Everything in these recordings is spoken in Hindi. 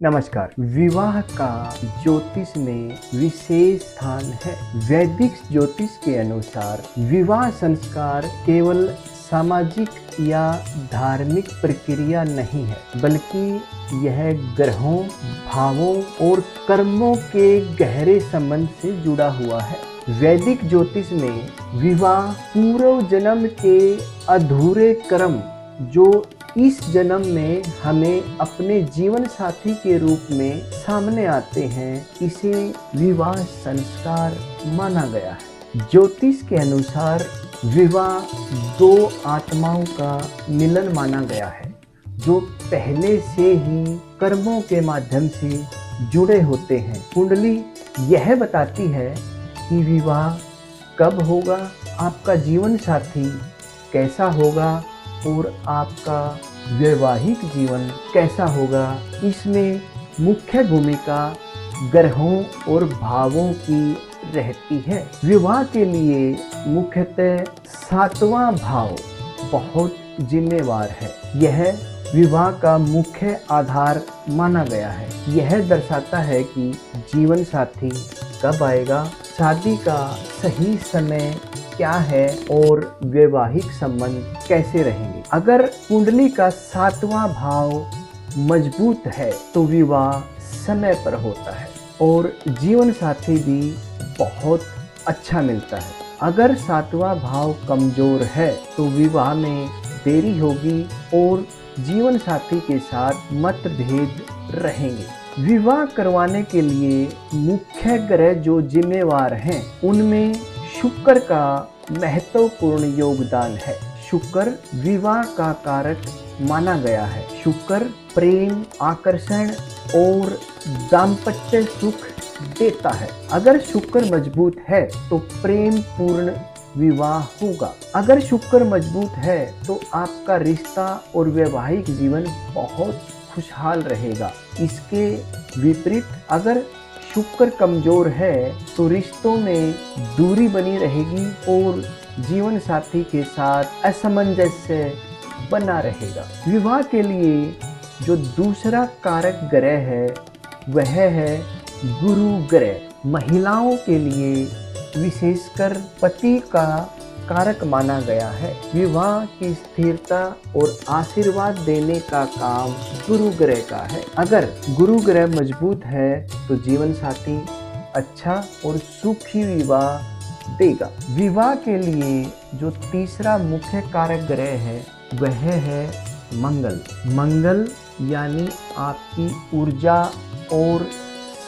नमस्कार। विवाह का ज्योतिष में विशेष स्थान है। वैदिक ज्योतिष के अनुसार विवाह संस्कार केवल सामाजिक या धार्मिक प्रक्रिया नहीं है, बल्कि यह ग्रहों, भावों और कर्मों के गहरे संबंध से जुड़ा हुआ है। वैदिक ज्योतिष में विवाह पूर्व जन्म के अधूरे कर्म जो इस जन्म में हमें अपने जीवन साथी के रूप में सामने आते हैं, इसे विवाह संस्कार माना गया है। ज्योतिष के अनुसार विवाह दो आत्माओं का मिलन माना गया है, जो पहले से ही कर्मों के माध्यम से जुड़े होते हैं। कुंडली यह बताती है कि विवाह कब होगा, आपका जीवन साथी कैसा होगा और आपका वैवाहिक जीवन कैसा होगा। इसमें मुख्य भूमिका ग्रहों और भावों की रहती है। विवाह के लिए मुख्यतः 7वां भाव बहुत जिम्मेवार है। यह विवाह का मुख्य आधार माना गया है। यह दर्शाता है कि जीवन साथी कब आएगा, शादी का सही समय क्या है और वैवाहिक संबंध कैसे रहेंगे। अगर कुंडली का 7वां भाव मजबूत है तो विवाह समय पर होता है और जीवन साथी भी बहुत अच्छा मिलता है। अगर 7वां भाव कमजोर है तो विवाह में देरी होगी और जीवन साथी के साथ मतभेद रहेंगे। विवाह करवाने के लिए मुख्य ग्रह जो जिम्मेवार हैं, उनमें शुक्र का महत्वपूर्ण योगदान है। शुक्र विवाह का कारक माना गया है। शुक्र प्रेम, आकर्षण और दाम्पत्य सुख देता है। अगर शुक्र मजबूत है तो प्रेम पूर्ण विवाह होगा। अगर शुक्र मजबूत है तो आपका रिश्ता और वैवाहिक जीवन बहुत खुशहाल रहेगा। इसके विपरीत अगर शुक्र कमजोर है तो रिश्तों में दूरी बनी रहेगी और जीवन साथी के साथ असमंजस्य बना रहेगा। विवाह के लिए जो दूसरा कारक ग्रह है वह है गुरु ग्रह। महिलाओं के लिए विशेषकर पति का कारक माना गया है। विवाह की स्थिरता और आशीर्वाद देने का काम गुरु ग्रह का है। अगर गुरु ग्रह मजबूत है तो जीवन साथी अच्छा और सुखी विवाह देगा। विवाह के लिए जो तीसरा मुख्य कारक ग्रह है वह है मंगल। मंगल यानी आपकी ऊर्जा और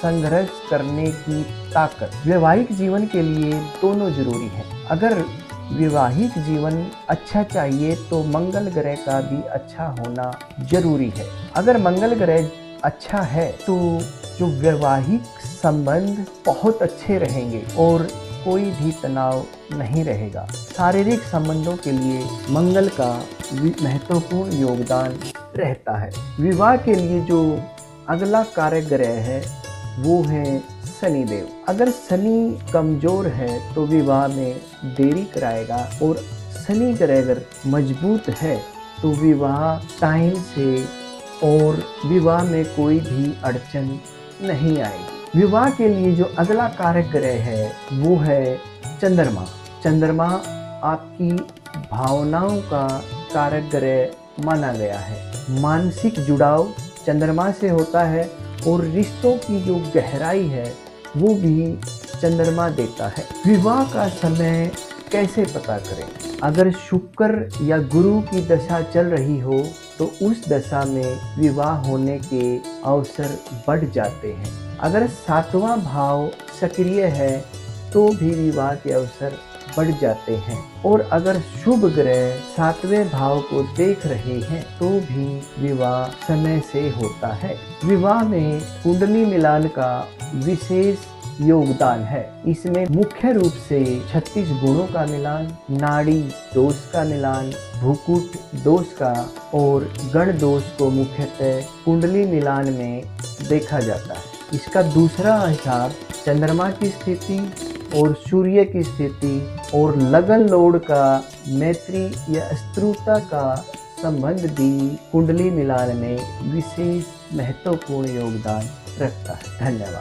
संघर्ष करने की ताकत। वैवाहिक जीवन के लिए दोनों जरूरी है। अगर वैवाहिक जीवन अच्छा चाहिए तो मंगल ग्रह का भी अच्छा होना जरूरी है। अगर मंगल ग्रह अच्छा है तो जो वैवाहिक संबंध बहुत अच्छे रहेंगे और कोई भी तनाव नहीं रहेगा। शारीरिक संबंधों के लिए मंगल का महत्वपूर्ण योगदान रहता है। विवाह के लिए जो अगला कारक ग्रह है वो है शनिदेव। अगर शनि कमजोर है तो विवाह में देरी कराएगा और शनि ग्रह अगर मजबूत है तो विवाह टाइम से और विवाह में कोई भी अड़चन नहीं आएगी। विवाह के लिए जो अगला कारक ग्रह है वो है चंद्रमा। चंद्रमा आपकी भावनाओं का कारक ग्रह माना गया है। मानसिक जुड़ाव चंद्रमा से होता है और रिश्तों की जो गहराई है वो भी चंद्रमा देता है। विवाह का समय कैसे पता करें? अगर शुक्र या गुरु की दशा चल रही हो तो उस दशा में विवाह होने के अवसर बढ़ जाते हैं। अगर 7वां भाव सक्रिय है तो भी विवाह के अवसर बढ़ जाते हैं और अगर शुभ ग्रह 7वें भाव को देख रहे हैं तो भी विवाह समय से होता है। विवाह में कुंडली मिलान का विशेष योगदान है। इसमें मुख्य रूप से 36 गुणों का मिलान, नाड़ी दोष का मिलान, भूकुट दोष का और गण दोष को मुख्यतः कुंडली मिलान में देखा जाता है। इसका दूसरा हिसाब चंद्रमा की स्थिति और सूर्य की स्थिति और लगन लोड का मैत्री या स्त्रुता का संबंध भी कुंडली मिलान में विशेष महत्वपूर्ण योगदान रखता है। धन्यवाद।